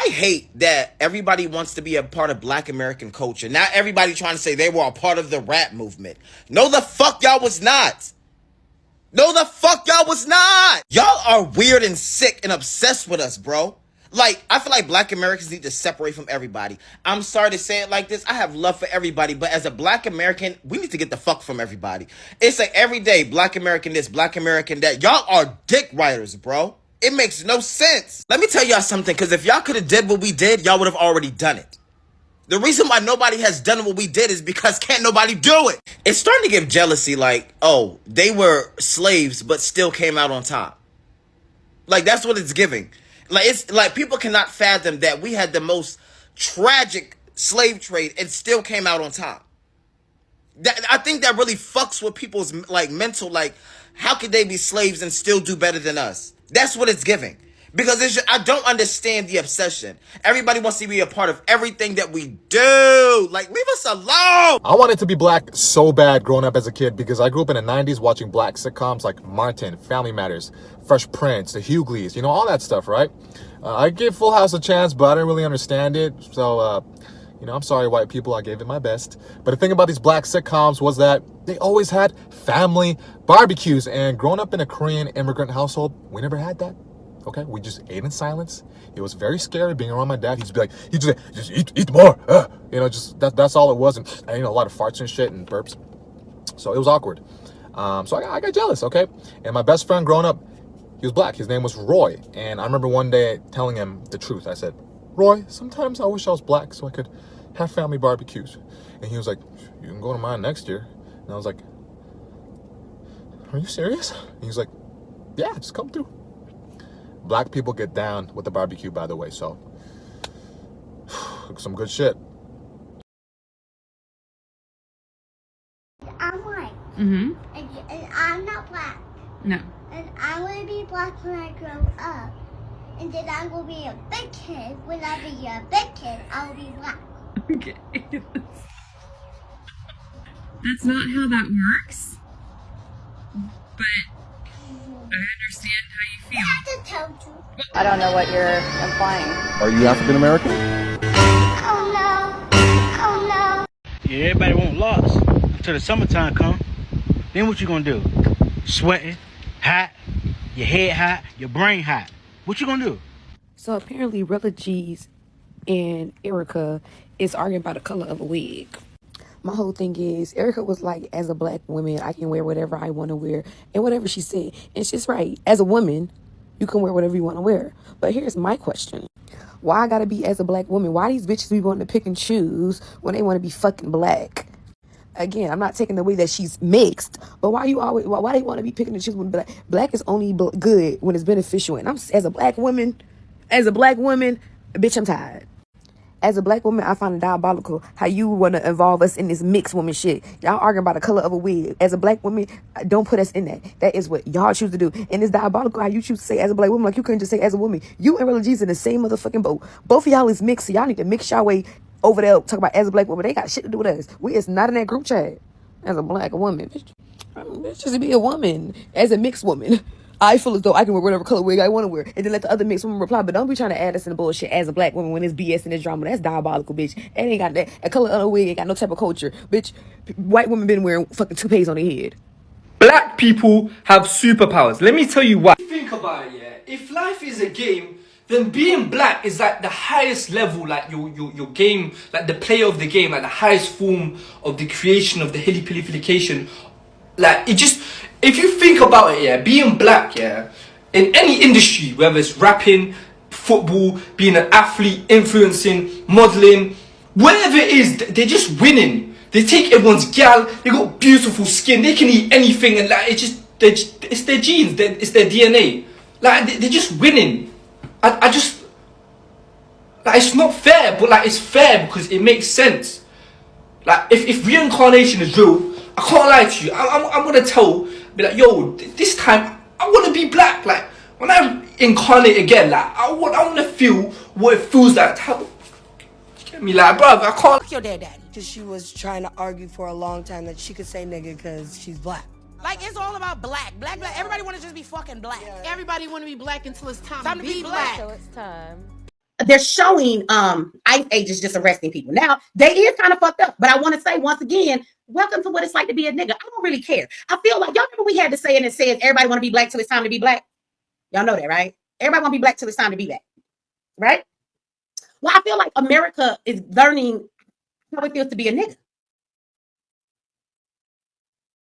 I hate that everybody wants to be a part of Black American culture. Now everybody trying to say they were a part of the rap movement. No, the fuck y'all was not. No, the fuck y'all was not. Y'all are weird and sick and obsessed with us, bro. Like, I feel like Black Americans need to separate from everybody. I'm sorry to say it like this. I have love for everybody, but as a Black American, we need to get the fuck from everybody. It's like every day, Black American this, Black American that. Y'all are dick riders, bro. It makes no sense. Let me tell y'all something, because if y'all could have did what we did, y'all would have already done it. The reason why nobody has done what we did is because can't nobody do it. It's starting to give jealousy like, oh, they were slaves but still came out on top. Like, that's what it's giving. Like, it's like people cannot fathom that we had the most tragic slave trade and still came out on top. I think that really fucks with people's like mental, like, how could they be slaves and still do better than us? That's what it's giving. Because I don't understand the obsession. Everybody wants to be a part of everything that we do. Like, leave us alone. I wanted to be Black so bad growing up as a kid because I grew up in the 90s watching Black sitcoms like Martin, Family Matters, Fresh Prince, The Hughleys, you know, all that stuff, right? I gave Full House a chance, but I didn't really understand it. So, you know, I'm sorry, white people, I gave it my best. But the thing about these Black sitcoms was that they always had family barbecues. And growing up in a Korean immigrant household, we never had that. Okay, we just ate in silence. It was very scary being around my dad. He'd just say, eat more. You know, just that's all it was. And you know, a lot of farts and shit and burps. So it was awkward. So I got jealous, okay? And my best friend growing up, he was Black. His name was Roy. And I remember one day telling him the truth. I said, Roy, sometimes I wish I was Black so I could have family barbecues. And he was like, you can go to mine next year. And I was like, are you serious? And he was like, yeah, just come through. Black people get down with the barbecue, by the way, so some good shit. I'm white. And I'm not Black. No. And I'm going to be Black when I grow up. And then I'm going to be a big kid. When I be a big kid, I'll be Black. Okay. That's not how that works. But I understand how you feel. I just told you. I don't know what you're implying. Are you African American? Oh no. Oh no. Yeah, everybody want lots until the summertime come. Then what you gonna do? Sweating, hot, your head hot, your brain hot. What you gonna do? So apparently Rilla G's and Erica is arguing about the color of a wig. My whole thing is, Erica was like, as a Black woman, I can wear whatever I want to wear. And whatever she said. And she's right. As a woman, you can wear whatever you want to wear. But here's my question. Why I gotta be as a Black woman? Why these bitches be wanting to pick and choose when they want to be fucking Black? Again, I'm not taking away that she's mixed. But why they want to be picking and choosing Black? Black is only good when it's beneficial. And I'm as a Black woman, bitch, I'm tired. As a Black woman, I find it diabolical how you want to involve us in this mixed woman shit. Y'all arguing about the color of a wig. As a Black woman, don't put us in that. That is what y'all choose to do. And it's diabolical how you choose to say as a Black woman, like you couldn't just say as a woman. You and Rilla G's in the same motherfucking boat. Both of y'all is mixed, so y'all need to mix y'all way over there. Talk about as a Black woman. They got shit to do with us. We is not in that group chat. As a Black woman, bitch, just be a woman. As a mixed woman, I feel as though I can wear whatever color wig I want to wear. And then let the other mixed woman reply. But don't be trying to add us in the bullshit as a Black woman when it's BS and it's drama. That's diabolical, bitch. It ain't got that. A color of a wig ain't got no type of culture. Bitch, white women been wearing fucking toupees on their head. Black people have superpowers. Let me tell you why. Think about it, yeah. If life is a game, then being Black is like the highest level, like your game, like the player of the game, like the highest form of the creation of the hilly-pillification. Like, it just... If you think about it, yeah, being Black, yeah, in any industry, whether it's rapping, football, being an athlete, influencing, modeling, whatever it is, they're just winning. They take everyone's gal, they got beautiful skin, they can eat anything, and like, it's their genes, it's their DNA. Like, they're just winning. I just, like, it's not fair, but like, it's fair because it makes sense. Like, if reincarnation is real, I can't lie to you, I'm gonna be like, yo, this time, I want to be Black. Like, when I incarnate again, like, I want to feel what it feels like. Get me, like, bro, I can't. Fuck your daddy. Because she was trying to argue for a long time that she could say nigga because she's Black. Like, it's all about black. Everybody want to just be fucking Black. Everybody want to be Black until it's time to be Black. So it's time. they're showing ICE agents just arresting people. Now, they is kind of fucked up, but I want to say once again, welcome to what it's like to be a nigga. I don't really care. I feel like, y'all remember we had to say it and says everybody want to be black till it's time to be black? Y'all know that, right? Everybody want to be black till it's time to be black, right? Well, I feel like America is learning how it feels to be a nigga.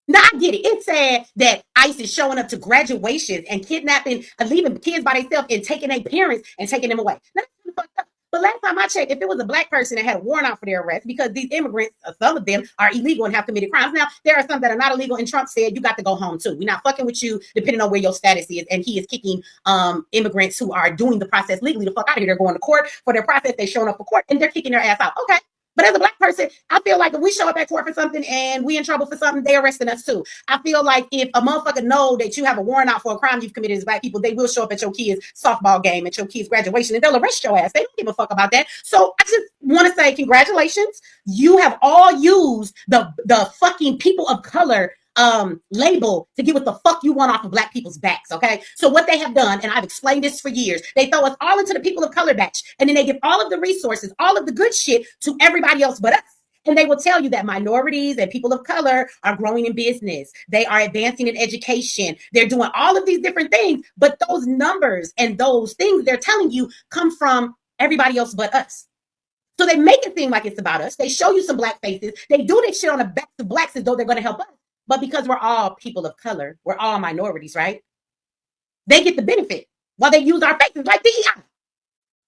Now, I get it. It's sad that ICE is showing up to graduations and kidnapping and leaving kids by themselves and taking their parents and taking them away. Now, that's kind of fucked up. But last time I checked, if it was a black person that had a warrant out for their arrest, because these immigrants, some of them are illegal and have committed crimes. Now, there are some that are not illegal, and Trump said, you got to go home too. We're not fucking with you, depending on where your status is. And he is kicking immigrants who are doing the process legally the fuck out of here. They're going to court for their process. They're showing up for court, and they're kicking their ass out. Okay. But as a black person, I feel like if we show up at court for something and we in trouble for something, they arresting us too. I feel like if a motherfucker know that you have a warrant out for a crime you've committed as black people, they will show up at your kids' softball game, at your kids' graduation, and they'll arrest your ass. They don't give a fuck about that. So I just want to say congratulations. You have all used the fucking people of color label to get what the fuck you want off of black people's backs, okay? So what they have done, and I've explained this for years, they throw us all into the people of color batch, and then they give all of the resources, all of the good shit to everybody else but us. And they will tell you that minorities and people of color are growing in business. They are advancing in education. They're doing all of these different things, but those numbers and those things they're telling you come from everybody else but us. So they make it seem like it's about us. They show you some black faces. They do this shit on the backs of blacks as though they're going to help us. But because we're all people of color, we're all minorities, right? They get the benefit while they use our faces like DEI.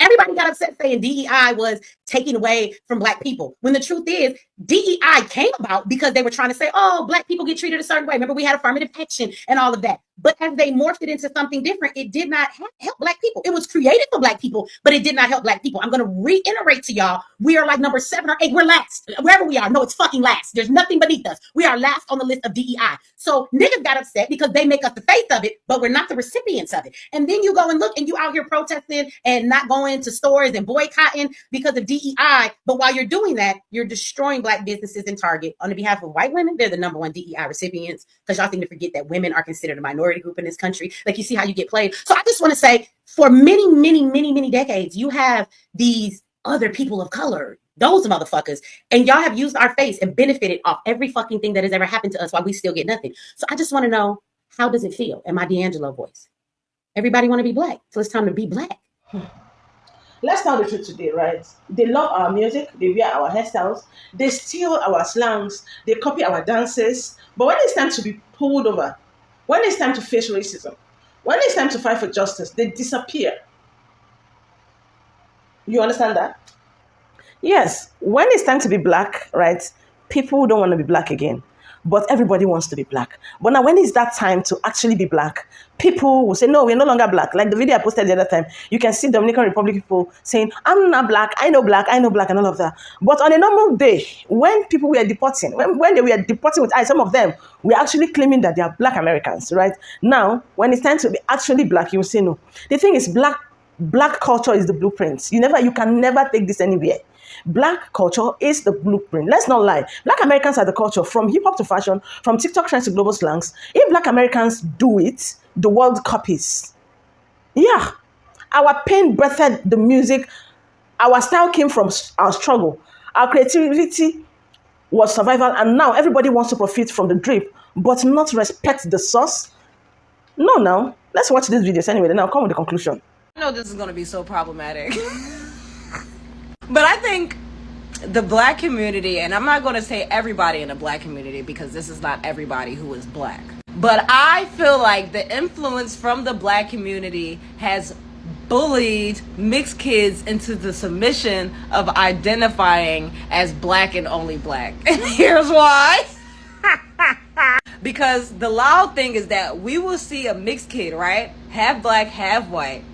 Everybody got upset saying DEI was taken away from black people. When the truth is, DEI came about because they were trying to say, oh, black people get treated a certain way. Remember, we had affirmative action and all of that. But as they morphed it into something different, it did not help black people. It was created for black people, but it did not help black people. I'm going to reiterate to y'all, we are like number 7 or 8. We're last. Wherever we are, no, it's fucking last. There's nothing beneath us. We are last on the list of DEI. So niggas got upset because they make us the face of it, but we're not the recipients of it. And then you go and look and you out here protesting and not going to stores and boycotting because of DEI. But while you're doing that, you're destroying black businesses and Target. On the behalf of white women, they're the number 1 DEI recipients, because y'all seem to forget that women are considered a minority group in this country. Like, you see how you get played. So I just want to say, for many, many, many, many decades, you have these other people of color, those motherfuckers, and y'all have used our face and benefited off every fucking thing that has ever happened to us while we still get nothing. So I just want to know, how does it feel in my D'Angelo voice? Everybody want to be black, so it's time to be black. Let's tell the truth today, right? They love our music, they wear our hairstyles, they steal our slangs, they copy our dances. But when it's time to be pulled over, when it's time to face racism, when it's time to fight for justice, they disappear. You understand that? Yes, when it's time to be black, right, people don't want to be black again. But everybody wants to be black. But now when it's that time to actually be black, people will say, no, we're no longer black. Like the video I posted the other time, you can see Dominican Republic people saying, I'm not black, I know black, and all of that. But on a normal day, when people were deporting, when they were deporting with some of them, we're actually claiming that they are black Americans, right? Now, when it's time to be actually black, you will say no. The thing is, black culture is the blueprint. You can never take this anywhere. Black culture is the blueprint. Let's not lie. Black Americans are the culture, from hip hop to fashion, from TikTok trends to global slangs. If black Americans do it, the world copies. Yeah. Our pain birthed the music. Our style came from our struggle. Our creativity was survival, and now everybody wants to profit from the drip, but not respect the source. No, now. Let's watch these videos anyway, then I'll come with the conclusion. I know this is going to be so problematic. But I think the black community, and I'm not going to say everybody in the black community because this is not everybody who is black, but I feel like the influence from the black community has bullied mixed kids into the submission of identifying as black and only black. And here's why. Because the loud thing is that we will see a mixed kid, right? Half black, half white.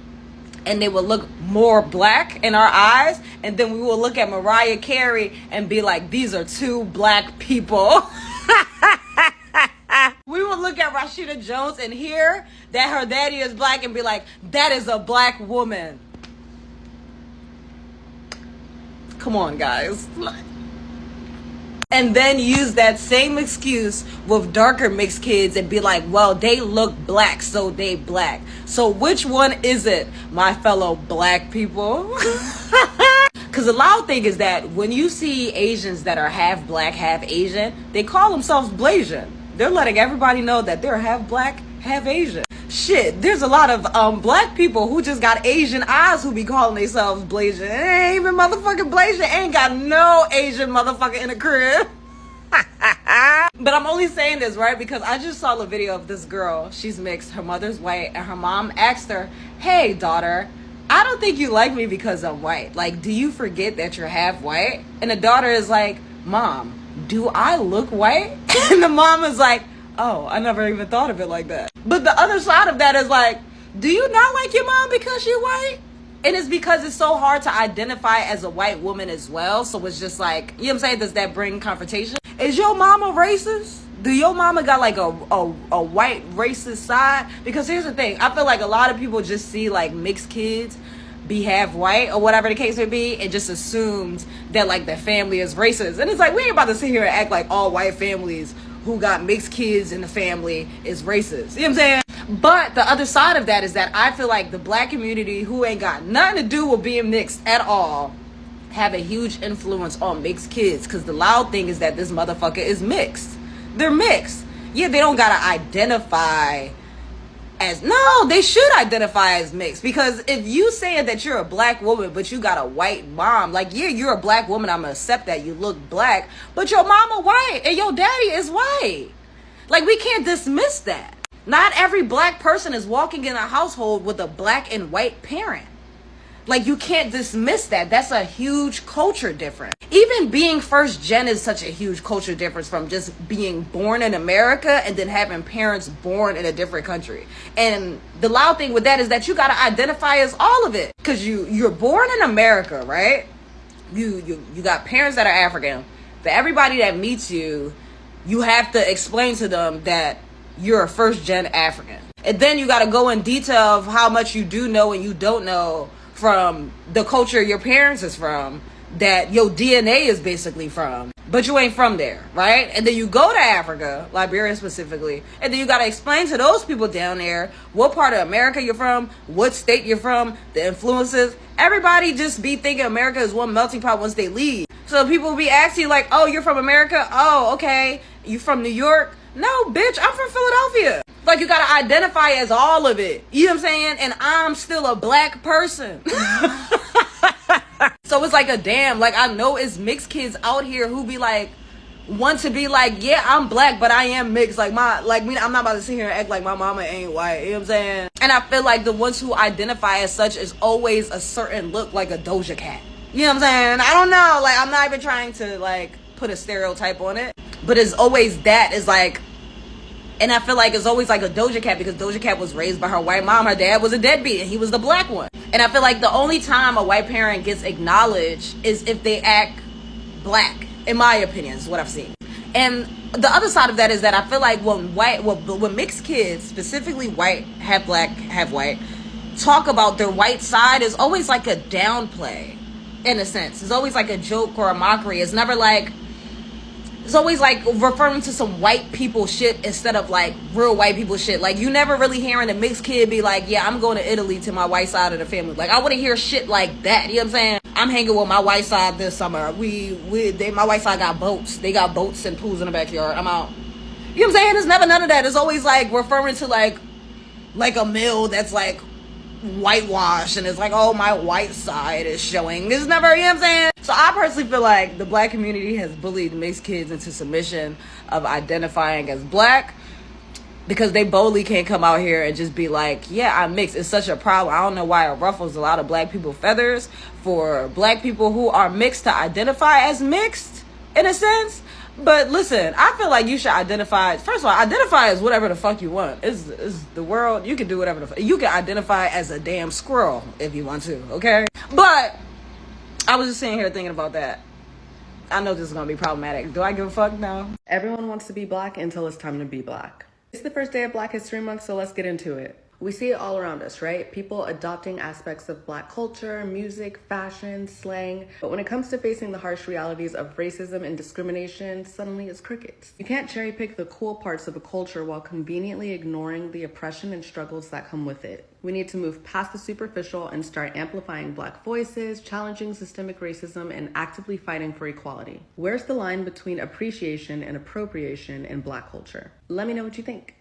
And they will look more black in our eyes, and then we will look at Mariah Carey and be like, these are 2 black people. We will look at Rashida Jones and hear that her daddy is black and be like, that is a black woman. Come on, guys. and then use that same excuse with darker mixed kids and be like, well, they look black, so they black. So which one is it, my fellow black people? Because the loud thing is that when you see Asians that are half black, half Asian, they call themselves Blasian. They're letting everybody know that they're half black, half Asian. Shit, there's a lot of black people who just got Asian eyes who be calling themselves Blasian. It ain't even motherfucking Blasian. Ain't got no Asian motherfucker in the crib. But I'm only saying this, right, because I just saw the video of this girl. She's mixed. Her mother's white, and her mom asked her, hey, daughter, I don't think you like me because I'm white. Like, do you forget that you're half white? And the daughter is like, Mom, do I look white? And the mom is like, oh, I never even thought of it like that. But the other side of that is like, do you not like your mom because you're white? And it's because it's so hard to identify as a white woman as well. So it's just like, you know what I'm saying? Does that bring confrontation? Is your mama racist? Do your mama got like a white racist side? Because here's the thing. I feel like a lot of people just see like mixed kids be half white or whatever the case may be and just assumes that like the family is racist. And it's like, we ain't about to sit here and act like all white families who got mixed kids in the family is racist. You know what I'm saying? But the other side of that is that I feel like the black community, who ain't got nothing to do with being mixed at all, have a huge influence on mixed kids. Because the loud thing is that this motherfucker is mixed. They're mixed. Yeah, they don't gotta identify as, no, they should identify as mixed. Because if you saying that you're a black woman but you got a white mom, like, yeah, you're a black woman, I'm gonna accept that you look black, but your mama white and your daddy is white. Like, we can't dismiss that. Not every black person is walking in a household with a black and white parent. Like, you can't dismiss that. That's a huge culture difference. Even being first gen is such a huge culture difference from just being born in America and then having parents born in a different country. And the loud thing with that is that you got to identify as all of it. Because you're born in America, right? You got parents that are African. For everybody that meets you, you have to explain to them that you're a first gen African. And then you got to go in detail of how much you do know and you don't know from the culture your parents is from, that your DNA is basically from, but you ain't from there, right? And then you go to Africa, Liberia specifically, and then you got to explain to those people down there what part of America you're from, what state you're from, the influences. Everybody just be thinking America is one melting pot once they leave. So people be asking you like, oh, you're from America? Oh, okay. You from New York? No, bitch, I'm from Philadelphia. Like, you gotta identify as all of it. You know what I'm saying? And I'm still a black person. So it's like a damn, like, I know it's mixed kids out here who be like, want to be like, yeah, I'm black, but I am mixed. Like, I'm not about to sit here and act like my mama ain't white. You know what I'm saying? And I feel like the ones who identify as such is always a certain look, like a Doja Cat. You know what I'm saying? I don't know. Like, I'm not even trying to, like, put a stereotype on it. But it's always that. It's like, and I feel like it's always like a Doja Cat because Doja Cat was raised by her white mom. Her dad was a deadbeat and he was the black one. And I feel like the only time a white parent gets acknowledged is if they act black, in my opinion, is what I've seen. And the other side of that is that I feel like when mixed kids, specifically white, half black, half white, talk about their white side, is always like a downplay, in a sense. It's always like a joke or a mockery. It's never like, it's always like referring to some white people shit instead of like real white people shit. Like, you never really hearing a mixed kid be like, yeah, I'm going to Italy to my white side of the family. Like, I want to hear shit like that. You know what I'm saying? I'm hanging with my white side this summer. My white side got boats. They got boats and pools in the backyard. I'm out. You know what I'm saying? It's never none of that. It's always like referring to like a mill that's like whitewashed and it's like, oh, my white side is showing. It's never, you know what I'm saying? So I personally feel like the black community has bullied mixed kids into submission of identifying as black because they boldly can't come out here and just be like, yeah, I'm mixed. It's such a problem. I don't know why it ruffles a lot of black people's feathers for black people who are mixed to identify as mixed, in a sense. But listen, I feel like you should identify, first of all, identify as whatever the fuck you want. It's the world. You can do whatever the fuck. You can identify as a damn squirrel if you want to, okay? But I was just sitting here thinking about that. I know this is going to be problematic. Do I give a fuck? No. Everyone wants to be black until it's time to be black. It's the first day of Black History Month, so let's get into it. We see it all around us, right? People adopting aspects of Black culture, music, fashion, slang. But when it comes to facing the harsh realities of racism and discrimination, suddenly it's crickets. You can't cherry pick the cool parts of a culture while conveniently ignoring the oppression and struggles that come with it. We need to move past the superficial and start amplifying Black voices, challenging systemic racism, and actively fighting for equality. Where's the line between appreciation and appropriation in Black culture? Let me know what you think.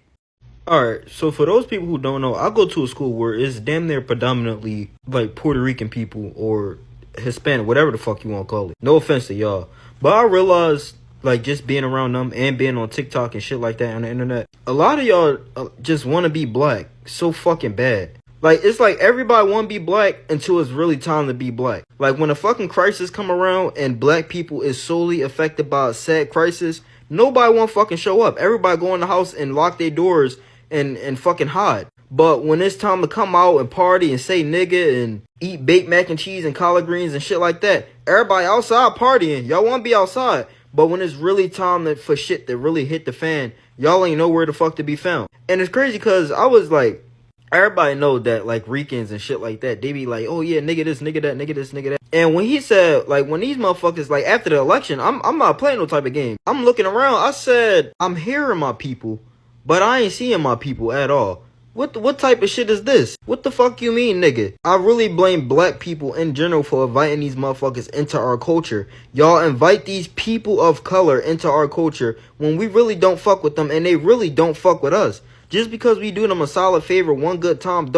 Alright, so for those people who don't know, I go to a school where it's damn near predominantly like Puerto Rican people or Hispanic, whatever the fuck you want to call it. No offense to y'all. But I realized, like, just being around them and being on TikTok and shit like that on the internet, a lot of y'all just want to be black so fucking bad. Like, it's like everybody want to be black until it's really time to be black. Like, when a fucking crisis come around and black people is solely affected by a sad crisis, nobody want to fucking show up. Everybody go in the house and lock their doors and fucking hide. But when it's time to come out and party and say nigga and eat baked mac and cheese and collard greens and shit like that, everybody outside partying. Y'all want to be outside. But when it's really time for shit to really hit the fan, y'all ain't nowhere the fuck to be found. And it's crazy because I was like, everybody know that like Ricans and shit like that, they be like, oh yeah, nigga this, nigga that, nigga this, nigga that. And when he said, like, when these motherfuckers, like, after the election, I'm not playing no type of game. I'm looking around. I said, I'm hearing my people, but I ain't seeing my people at all. What type of shit is this? What the fuck you mean, nigga? I really blame black people in general for inviting these motherfuckers into our culture. Y'all invite these people of color into our culture when we really don't fuck with them and they really don't fuck with us. Just because we do them a solid favor one good time,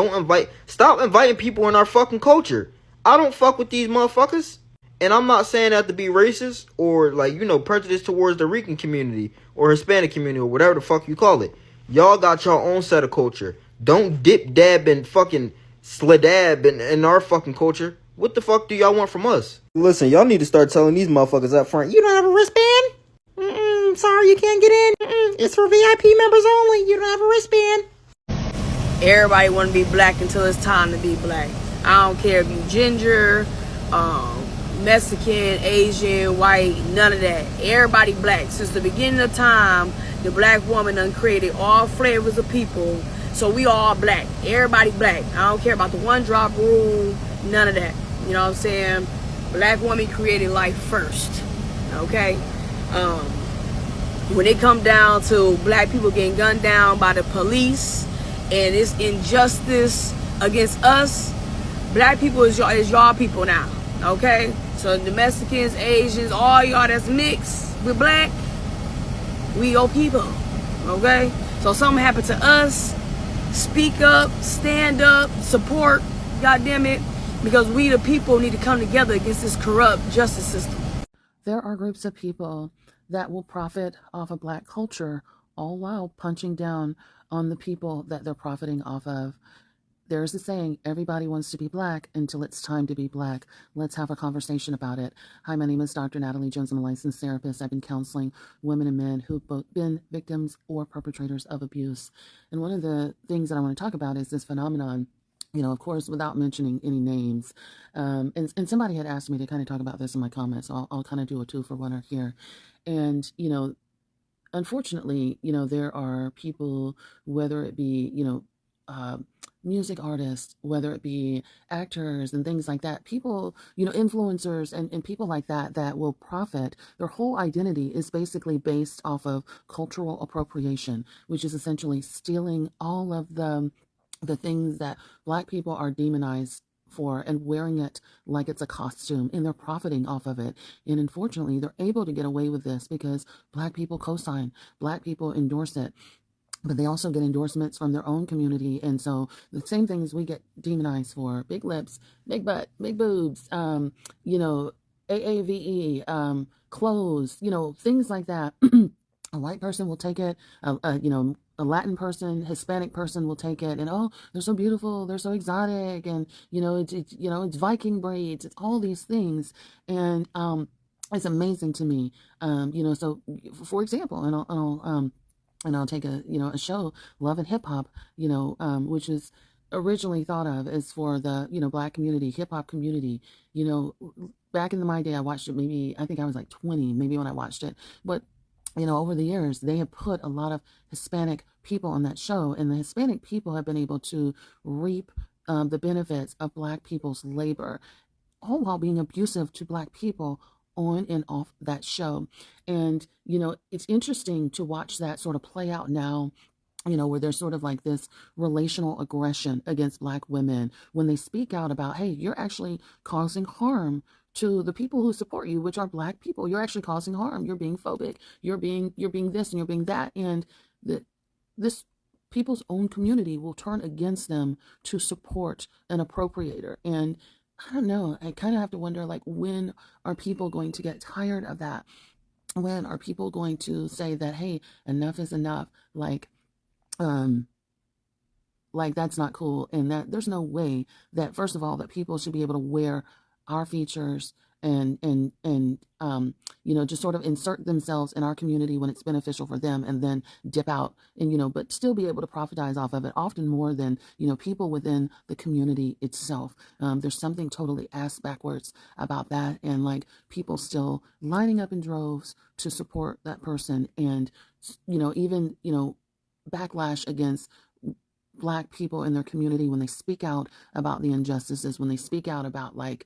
stop inviting people in our fucking culture. I don't fuck with these motherfuckers. And I'm not saying that to be racist or, like, you know, prejudice towards the Rican community or Hispanic community or whatever the fuck you call it. Y'all got your own set of culture. Don't dip, dab, and fucking sladab in our fucking culture. What the fuck do y'all want from us? Listen, y'all need to start telling these motherfuckers up front, you don't have a wristband? Sorry, you can't get in. It's for VIP members only. You don't have a wristband. Everybody want to be black until it's time to be black. I don't care if you ginger, Mexican, Asian, white, none of that. Everybody black. Since the beginning of time, the black woman done created all flavors of people. So we all black. Everybody black. I don't care about the one drop rule, none of that. You know what I'm saying? Black woman created life first. Okay? When it come down to black people getting gunned down by the police and it's injustice against us, black people is y'all people now. Okay? So the Mexicans, Asians, all y'all that's mixed with black, we your people. Okay? So something happened to us, speak up, stand up, support, goddamn it, because we the people need to come together against this corrupt justice system. There are groups of people that will profit off of black culture, all while punching down on the people that they're profiting off of. There's a saying, everybody wants to be black until it's time to be black. Let's have a conversation about it. Hi, my name is Dr. Natalie Jones. I'm a licensed therapist. I've been counseling women and men who've both been victims or perpetrators of abuse. And one of the things that I want to talk about is this phenomenon, you know, of course, without mentioning any names. And somebody had asked me to kind of talk about this in my comments. So I'll kind of do a two for one here. And, you know, unfortunately, you know, there are people, whether it be, you know, music artists, whether it be actors and things like that, people, you know, influencers and people like that, that will profit. Their whole identity is basically based off of cultural appropriation, which is essentially stealing all of the things that black people are demonized for and wearing it like it's a costume, and they're profiting off of it. And unfortunately, they're able to get away with this because black people co-sign, black people endorse it, but they also get endorsements from their own community. And so the same things we get demonized for: big lips, big butt, big boobs, you know, AAVE, clothes, you know, things like that. A white person will take it, you know, a Latin person, Hispanic person will take it, and oh, they're so beautiful, they're so exotic, and you know, it's Viking braids, it's all these things, and it's amazing to me, you know. So, for example, and I'll take a show, Love and Hip Hop, you know, which is originally thought of as for the, you know, black community, hip hop community. You know, back in my day, I watched it. Maybe I think I was like 20, maybe when I watched it, but you know, over the years, they have put a lot of Hispanic people on that show, and the Hispanic people have been able to reap the benefits of Black people's labor, all while being abusive to Black people on and off that show. And, you know, it's interesting to watch that sort of play out now, you know, where there's sort of like this relational aggression against Black women when they speak out about, hey, you're actually causing harm to the people who support you, which are Black people. You're actually causing harm. You're being phobic. You're being this and you're being that. And this people's own community will turn against them to support an appropriator. And I don't know, I kind of have to wonder, like, when are people going to get tired of that? When are people going to say that, hey, enough is enough? Like that's not cool. And that there's no way that, first of all, that people should be able to wear our features and you know, just sort of insert themselves in our community when it's beneficial for them, and then dip out and, you know, but still be able to profitize off of it, often more than, you know, people within the community itself. There's something totally ass backwards about that. And like people still lining up in droves to support that person. And, you know, even, you know, backlash against Black people in their community when they speak out about the injustices, when they speak out about, like,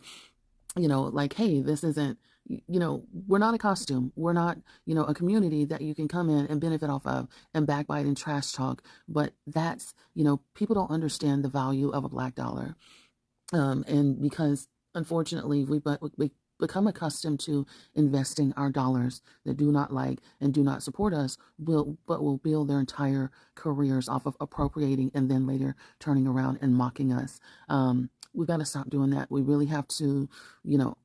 you know, like, hey, this isn't, you know, we're not a costume. We're not, you know, a community that you can come in and benefit off of and backbite and trash talk. But that's, you know, people don't understand the value of a Black dollar. And because unfortunately we become accustomed to investing our dollars that do not like and do not support us, will build their entire careers off of appropriating and then later turning around and mocking us. We've got to stop doing that. We really have to, you know,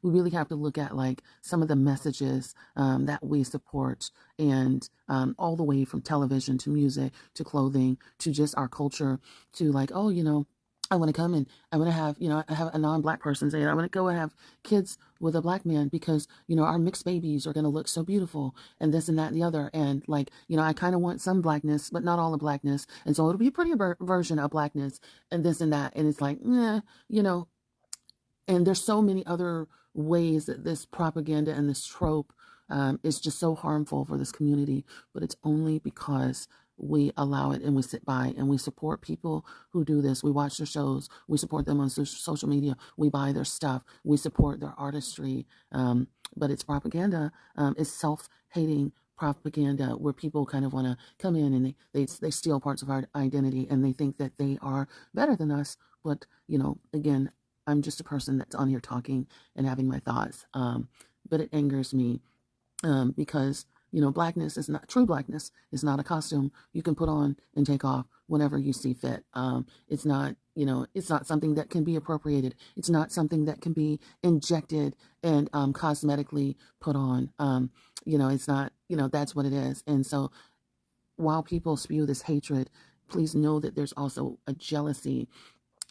we really have to look at like some of the messages that we support, and all the way from television to music to clothing to just our culture to like, oh, you know, I want to come and I want to have, you know, I have a non-Black person say, I want to go and have kids with a Black man because, you know, our mixed babies are going to look so beautiful and this and that and the other. And like, you know, I kind of want some Blackness, but not all the Blackness. And so it'll be a pretty version of Blackness and this and that. And it's like, you know, and there's so many other ways that this propaganda and this trope is just so harmful for this community, but it's only because we allow it and we sit by and we support people who do this. We watch their shows. We support them on social media. We buy their stuff. We support their artistry. But it's propaganda. It's self-hating propaganda where people kind of want to come in and they steal parts of our identity and they think that they are better than us. But, you know, again, I'm just a person that's on here talking and having my thoughts. But it angers me because, you know, Blackness is not, true Blackness is not a costume you can put on and take off whenever you see fit. It's not, you know, it's not something that can be appropriated. It's not something that can be injected and cosmetically put on. You know, it's not, you know, that's what it is. And so while people spew this hatred, please know that there's also a jealousy,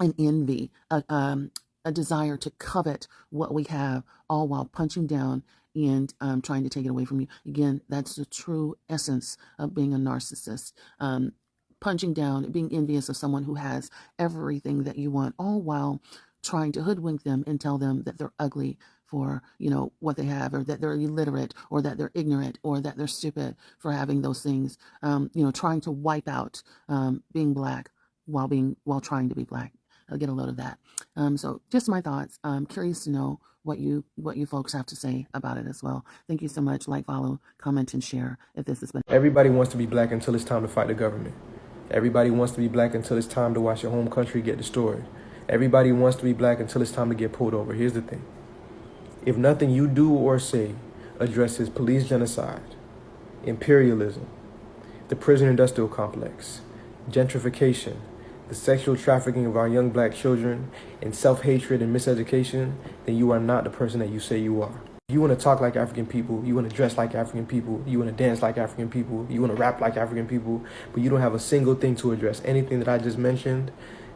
an envy, a desire to covet what we have, all while punching down and trying to take it away from you. Again, that's the true essence of being a narcissist. Punching down, being envious of someone who has everything that you want, all while trying to hoodwink them and tell them that they're ugly for, you know, what they have, or that they're illiterate, or that they're ignorant, or that they're stupid for having those things. You know, trying to wipe out being Black while trying to be Black. I'll get a load of that. So just my thoughts. I'm curious to know what you folks have to say about it as well. Thank you so much. Like, follow, comment, and share if this has been. Everybody wants to be Black until it's time to fight the government. Everybody wants to be Black until it's time to watch your home country get destroyed. Everybody wants to be Black until it's time to get pulled over. Here's the thing. If nothing you do or say addresses police genocide, imperialism, the prison industrial complex, gentrification, the sexual trafficking of our young Black children, and self-hatred and miseducation, then you are not the person that you say you are. If you want to talk like African people, you want to dress like African people, you want to dance like African people, you want to rap like African people, but you don't have a single thing to address anything that I just mentioned,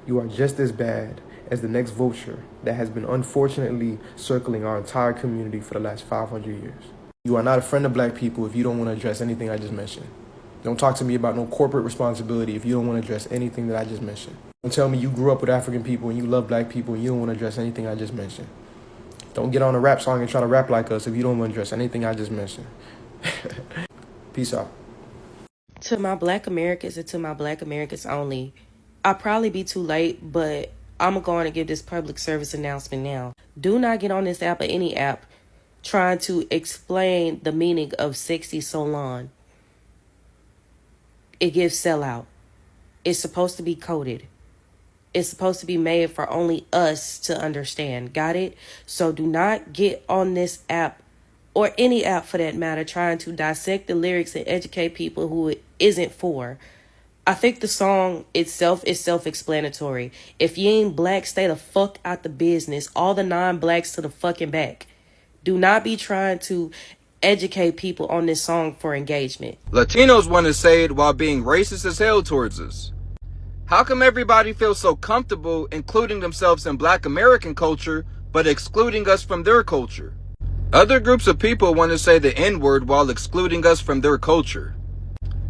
you are just as bad as the next vulture that has been unfortunately circling our entire community for the last 500 years. You are not a friend of Black people if you don't want to address anything I just mentioned. Don't talk to me about no corporate responsibility if you don't want to address anything that I just mentioned. Don't tell me you grew up with African people and you love Black people and you don't want to address anything I just mentioned. Don't get on a rap song and try to rap like us if you don't want to address anything I just mentioned. Peace out. To my Black Americans and to my Black Americans only, I'll probably be too late, but I'm going to give this public service announcement now. Do not get on this app or any app trying to explain the meaning of sexy so long. It gives sellout. It's supposed to be coded. It's supposed to be made for only us to understand. Got it? So do not get on this app or any app for that matter trying to dissect the lyrics and educate people who it isn't for. I think the song itself is self-explanatory. If you ain't black, stay the fuck out the business. All the non-blacks to the fucking back. Do not be trying to educate people on this song for engagement. Latinos want to say it while being racist as hell towards us. How come everybody feels so comfortable including themselves in Black American culture, but excluding us from their culture? Other groups of people want to say the N-word while excluding us from their culture.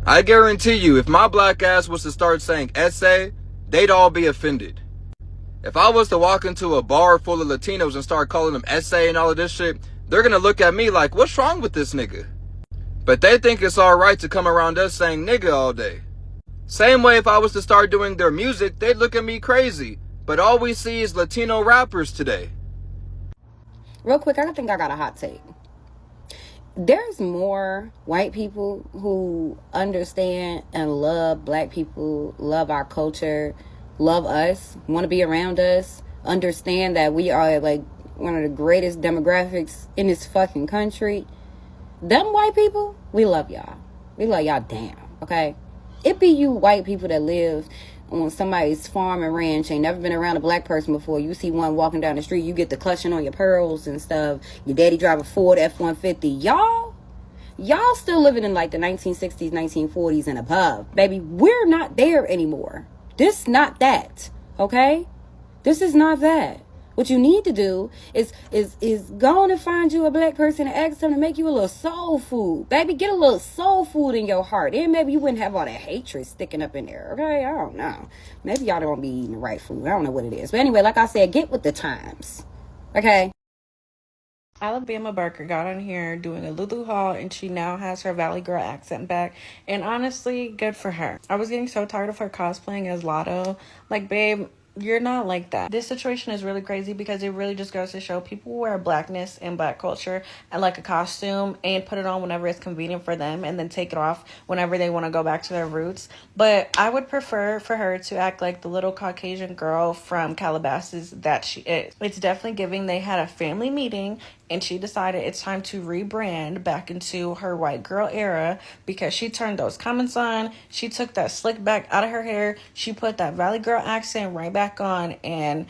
I guarantee you, if my black ass was to start saying essay, they'd all be offended. If I was to walk into a bar full of Latinos and start calling them essay and all of this shit, they're gonna look at me like, what's wrong with this nigga? But they think it's alright to come around us saying nigga all day. Same way if I was to start doing their music, they'd look at me crazy. But all we see is Latino rappers today. Real quick, I think I got a hot take. There's more white people who understand and love black people, love our culture, love us, want to be around us, understand that we are like one of the greatest demographics in this fucking country. Them white people, we love y'all. We love y'all damn, okay? It be you white people that live on somebody's farm and ranch, ain't never been around a black person before. You see one walking down the street, you get the clutching on your pearls and stuff. Your daddy drive a Ford F-150. Y'all still living in like the 1960s, 1940s and above. Baby, we're not there anymore. This not that, okay? This is not that. What you need to do is go on and find you a black person and ask them to make you a little soul food. Baby, get a little soul food in your heart. And maybe you wouldn't have all that hatred sticking up in there, okay? I don't know. Maybe y'all don't be eating the right food. I don't know what it is. But anyway, like I said, get with the times, okay? Alabama Barker got on here doing a Lulu haul and she now has her Valley Girl accent back. And honestly, good for her. I was getting so tired of her cosplaying as Lotto. Like, babe, you're not like that. This situation is really crazy because it really just goes to show people wear blackness and black culture and like a costume and put it on whenever it's convenient for them and then take it off whenever they want to go back to their roots. But I would prefer for her to act like the little Caucasian girl from Calabasas that she is. It's definitely giving they had a family meeting and she decided it's time to rebrand back into her white girl era because she turned those comments on. She took that slick back out of her hair. She put that Valley Girl accent right back on and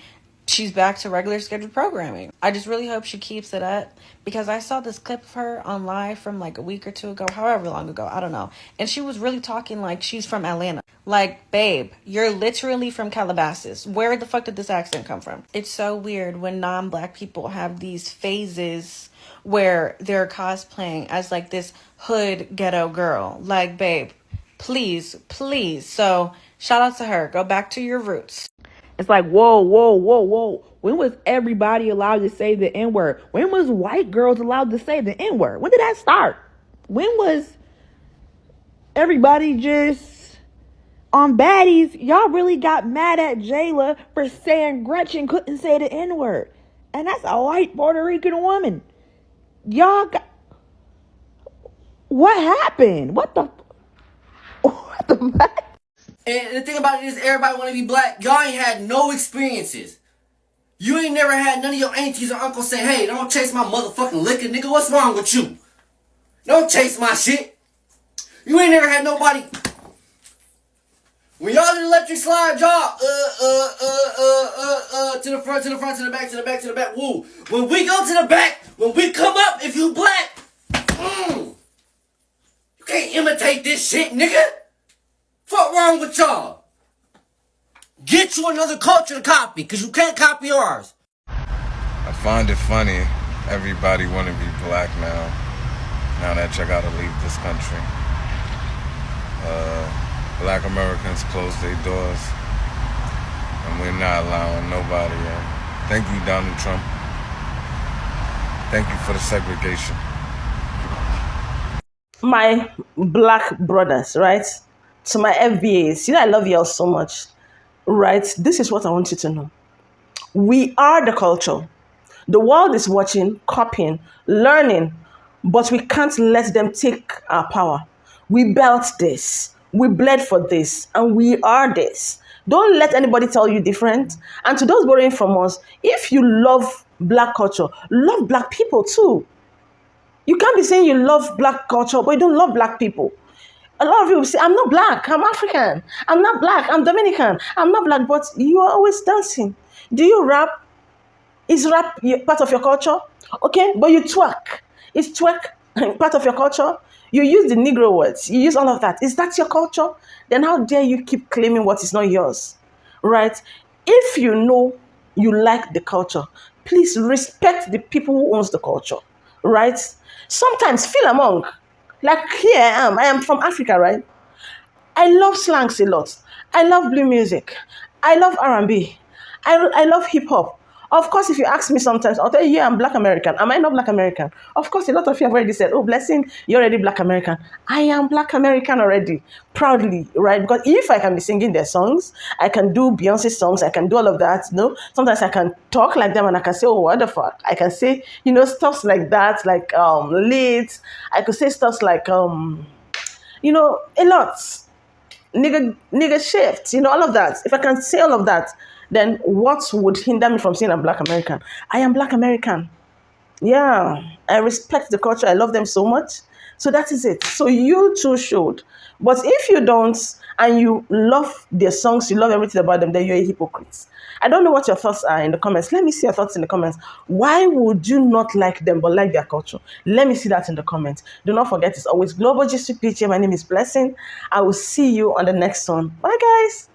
she's back to regular scheduled programming. I just really hope she keeps it up because I saw this clip of her on live from like a week or two ago, however long ago, I don't know. And she was really talking like she's from Atlanta. Like, babe, you're literally from Calabasas. Where the fuck did this accent come from? It's so weird when non-black people have these phases where they're cosplaying as like this hood ghetto girl. Like, babe, please, please. So shout out to her. Go back to your roots. It's like, whoa, whoa, whoa, whoa. When was everybody allowed to say the N-word? When was white girls allowed to say the N-word? When did that start? When was everybody just on baddies? Y'all really got mad at Jayla for saying Gretchen couldn't say the N-word. And that's a white Puerto Rican woman. Y'all got... What happened? What the And the thing about it is everybody want to be black. Y'all ain't had no experiences. You ain't never had none of your aunties or uncles say, hey, don't chase my motherfucking liquor, nigga. What's wrong with you? Don't chase my shit. You ain't never had nobody. When y'all in the electric slide, y'all, to the front, to the front, to the back, to the back, to the back. Woo. When we go to the back, when we come up, if you black, you can't imitate this shit, nigga. Fuck wrong with y'all? Get you another culture to copy, because you can't copy ours. I find it funny, everybody want to be black now that you gotta leave this country. Black Americans close their doors, and we're not allowing nobody in. Thank you, Donald Trump. Thank you for the segregation. my black brothers, right? To my FBAs, I love you all so much, right? This is what I want you to know. We are the culture. The world is watching, copying, learning, but we can't let them take our power. We built this, we bled for this, and we are this. Don't let anybody tell you different. And to those borrowing from us, if you love black culture, love black people too. You can't be saying you love black culture, but you don't love black people. A lot of people say, I'm not black, I'm African. I'm not black, I'm Dominican. I'm not black, but you are always dancing. Do you rap? Is rap part of your culture? Okay, but you twerk. Is twerk part of your culture? You use the Negro words. You use all of that. Is that your culture? Then how dare you keep claiming what is not yours? Right? If you know you like the culture, please respect the people who owns the culture. Right? Sometimes feel among. Like here I am from Africa, right? I love slangs a lot. I love blue music. I love R&B. I love hip hop. Of course, if you ask me sometimes, I'll tell you, yeah, I'm Black American. Am I not Black American? Of course, a lot of you have already said, oh, Blessing, you're already Black American. I am Black American already, proudly, right? Because if I can be singing their songs, I can do Beyonce songs, I can do all of that, Sometimes I can talk like them and I can say, oh, what the fuck? I can say, stuff like that, like lit. I could say stuff like, a lot. Nigga shift, all of that. If I can say all of that, then what would hinder me from saying I'm Black American? I am Black American. Yeah, I respect the culture. I love them so much. So that is it. So you too should. But if you don't, and you love their songs, you love everything about them, then you're a hypocrite. I don't know what your thoughts are in the comments. Let me see your thoughts in the comments. Why would you not like them but like their culture? Let me see that in the comments. Do not forget, it's always Global Gist with BEEJAY. My name is Blessing. I will see you on the next one. Bye, guys.